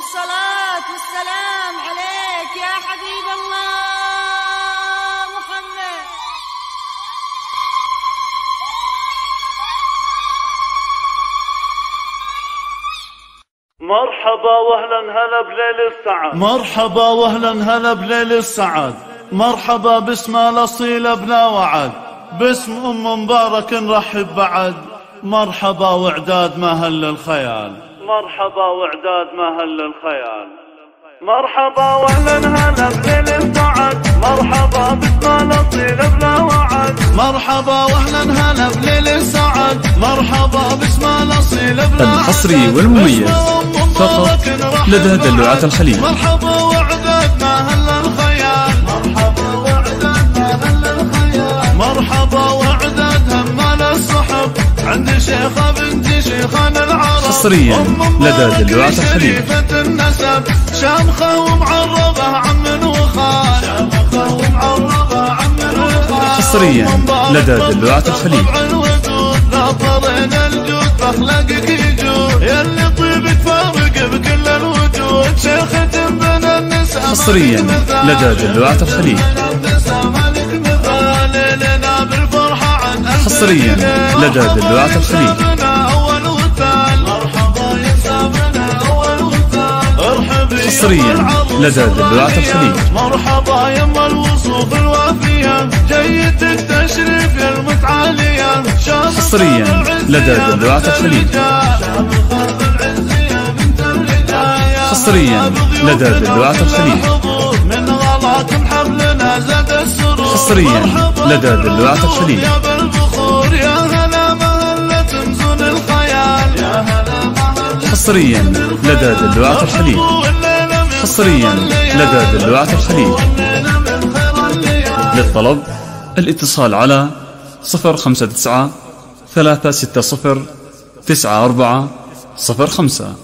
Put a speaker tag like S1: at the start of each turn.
S1: والصلاة والسلام عليك يا حبيب الله محمد.
S2: مرحبا واهلا هلا بليل السعد، مرحبا واهلا هلا بليل السعد، مرحبا باسم الاصيل بلا وعد، باسم ام مبارك نرحب بعد، مرحبا واعداد ما هل الخيال، مرحبا واعداد ما هل الخيال. مرحبا واهلا هلا بليل السعد، مرحبا باسم الاصيل بلا وعد، مرحبا واهلا هلا بليل السعد، مرحبا باسم الاصيل بلا وعد.
S3: الحصري والمميز فقط لدى دلوعة الخليل.
S2: مرحبا وعداد ما هل الخيال، مرحبا وعداد ما هل الخيال، مرحبا وعداد همال الصحب عند شيخة بنت شيخان العرب،
S3: حصريا لدى دلوعة الخليل.
S2: النسب شامخة ومعربة عم وخال، شامخة ومعربة عم وخال،
S3: حصريا لدى دلوعة الخليل.
S2: ناطرين الجود بأخلاقك يجود، ياللي طيبك فارق بكل الوجود، شيخة بن النساء
S3: حصريا لدى دلوعة الخليل. حصريا لدى دلوعة الخليل. حصريا لدى دلوعة الخليل.
S2: مرحبا يما الوصوف الوافية، جيد التشريف يا المتعالية،
S3: حصريا لدى دلوعة الخليل. حصريا لدى دلوعة الخليل.
S2: من غلاكم حبلنا زاد السرور،
S3: حصريا لدى دلوعة الخليل.
S2: يا بالبخور يا هلا مهلة تمزون الخيال، يا هلا مهلة
S3: حصريا لدى دلوعة الخليل. حصريا لدى دلوعة الخليل. للطلب الاتصال على 059 360 9405.